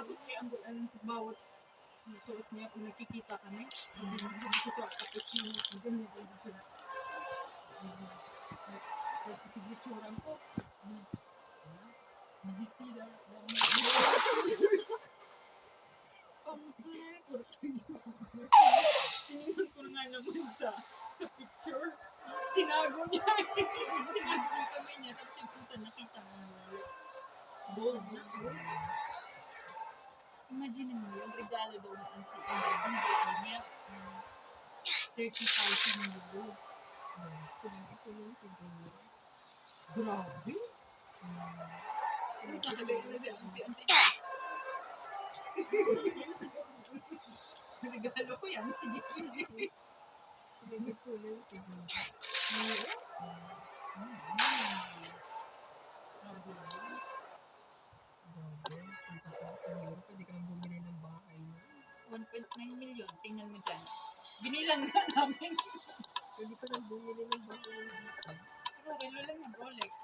Umabot kay ang sa bawat susuot niya kung nakikita kami. Hindi ko sa cappuccino. Hindi niya ko siya. Tapos picturean ko. Nagisida. Tinignan ko nga naman sa picture. Tinago niya. Tinago yung kamay niya. Tapos yung pusa nakita mo ng Rolex. Gold na gold. Imagine mo yung regalo daw ng auntie. Ang birthday niya. 30,000 na gold. Kulang si gold. Grabe. Nakakagay ko na si auntie. Regalo ko yan. Sige. Hindi ko lang si gold. Pwede ka nang bumili ng bahay mo. 1.9 million. Tingnan mo dyan. Binilang na namin. Pwede ka nang bumili ng bahay mo. Pero relo lang yung Rolex.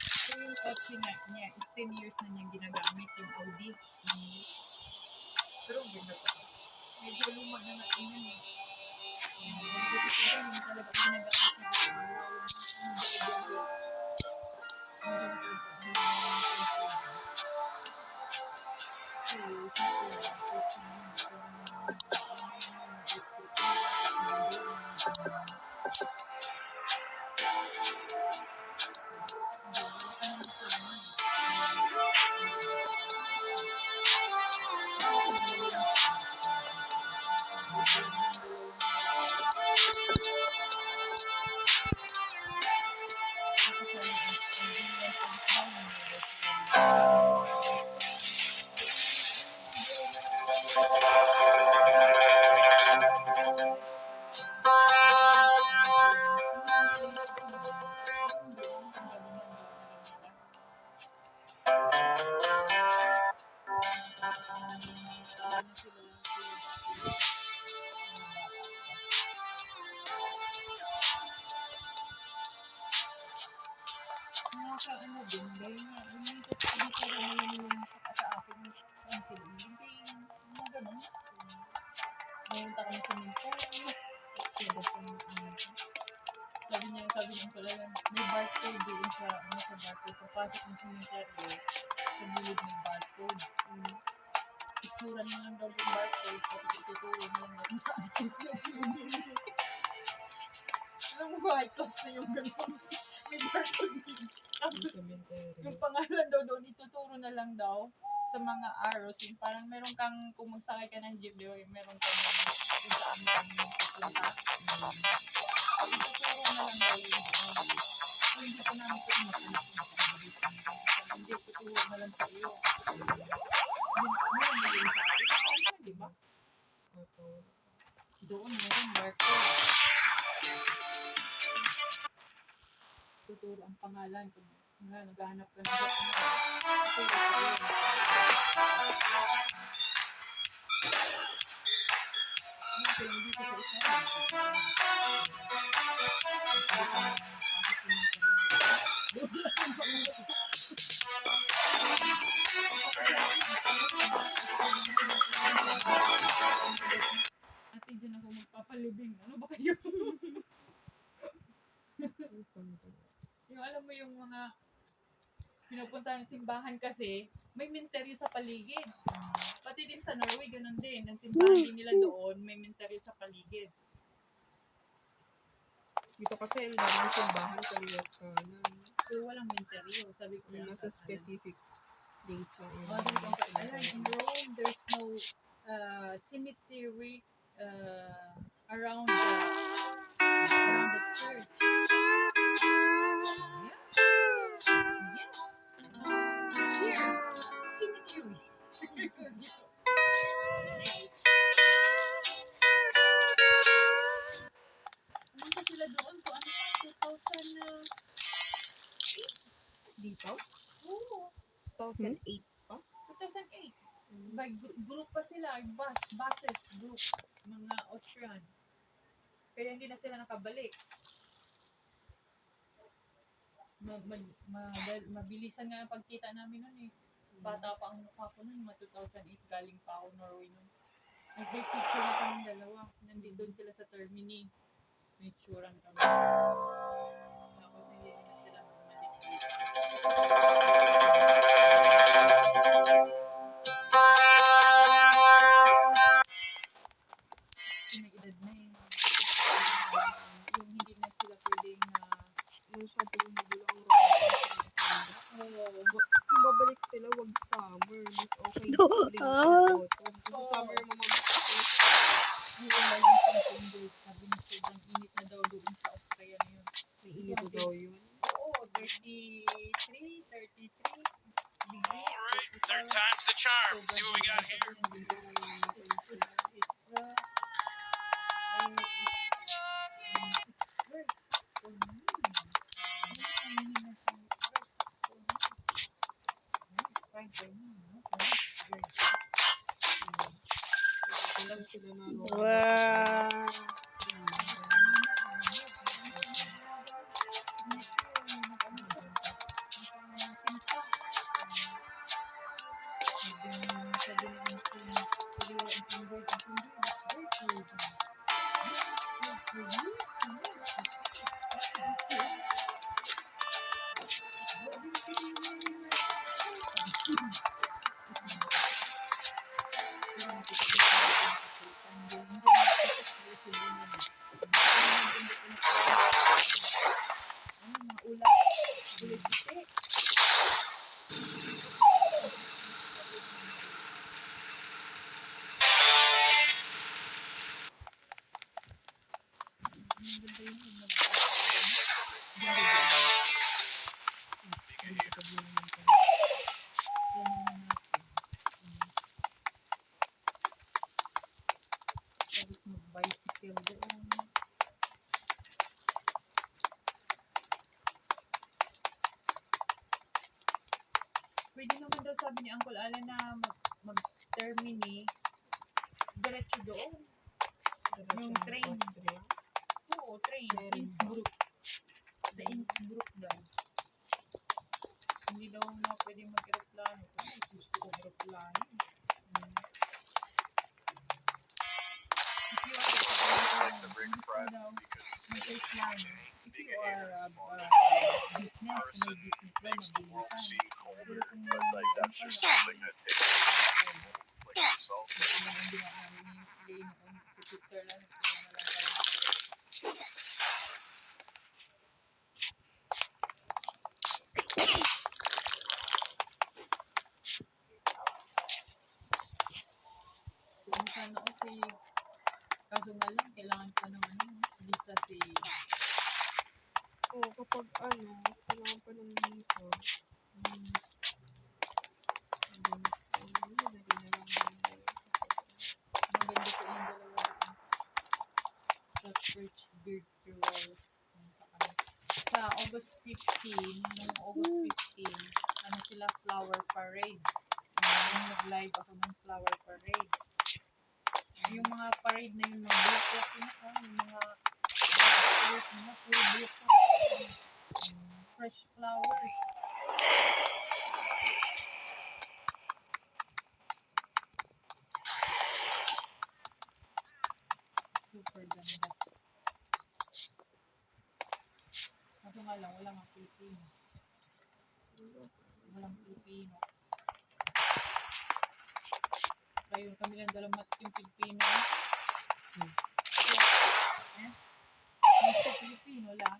So yung kotse niya is 10 years na niyang ginagamit yung Audi. Pero ganda pa. Medyo luma na natin yan eh. Kasi yung talaga ginagamit ano din, dahil nga, umitot ko dito rin yung sa akin, ang silibing, mga ganun. Mayroon kami sa minto, sabi niya pala yan, may barcode din sa barcode, papasok ng cemetery, sa gilid ng barcode. Picturean mo lang daw yung barcode, tapos ituturo mo lang kung saan alam mo ba, i-close na yung ganun. May barcode din. Tapos, yung pangalan daw doon, ituturo na lang daw sa mga arrows. Yung parang meron kang, kung magsakay ka ng jeep, di ba, meron kang kung saan kang pupunta. Ituturo na lang daw yung so, hindi ko namin ito hindi, ituturo na lang sa iyo. Meron na yun sa akin. Di ba? Doon, meron barcode. Tuturo ang pangalan kung naghahanap ka ng ate, dyan ako magpapalibing. Ano ba kayo? Yung alam mo yung mga pinupunta ng simbahan kasi, may menteryo sa paligid. Pati din sa Norway, ganun din. Ang simbahan din nila doon, may menteryo sa paligid. Dito kasi ang daming simbahan sa liwat kanan. So, walang menteryo. Sabi ko yan. Nasa specific days lang yun. Alam, in Rome, there's no cemetery around the church. Yes. Here, cemetery. Pumunta sila doon po, 2008. Dito? Oo. 2008 pa? 2008. By group pa sila, buses, group, mga Austrian. Kaya hindi na sila nakabalik. Mabilisan nga ang pagkita namin nun eh. Bata pa ang mukha ko nun, mga 2008, galing pa ako Norway nun. Nag-take picture na kami dalawa. Nandito doon sila sa Termini. May tsuran kami. Tapos hindi na sila bumalik dito. May edad na eh. Yung hindi na sila pwedeng Masyadong magulang rock. Oo. Kung babalik sila, wag summer. Mas okay spring and autumn. Kasi summer, mamamakas sila. Yung iba yung something good. Sabi niya sobrang init na daw doon sa Australia na yun. May init na daw yun. Oo, 33 degrees. Alright, third time's the charm. See what we got here. Kailan sila na Wow. Bicycle doon. Pwede naman daw sabi ni Uncle Alan na mag-Termini diretso doon. Yung train. Oo, train. Innsbruck. Sa Innsbruck daw. Hindi daw na pwede mag-aeroplano. Ay, susto ko aeroplano. If you are a business, may business daw, mabilisan. Pero kung That's just something that like yourself. ito naman ginawa namin yung play noon sa Switzerland. Kung sana okay, kaso nga lang, kailangan pa ng visa si Oo, kapag kailangan pa ng visa. maganda sa inyong dalawa doon. Sa Church Virtual. Sa August 15, noong August 15, ano sila, flower parade. Nag-live ako ng flower parade. Yung mga parade na yung mga bukok, yung mga puro bukok. Fresh flowers. Super ganda. Kaso nga lang, walang mga Pilipino. Walang Pilipino. Kayo kami lang dalamat yung Pilipino. Yung Pilipino lang.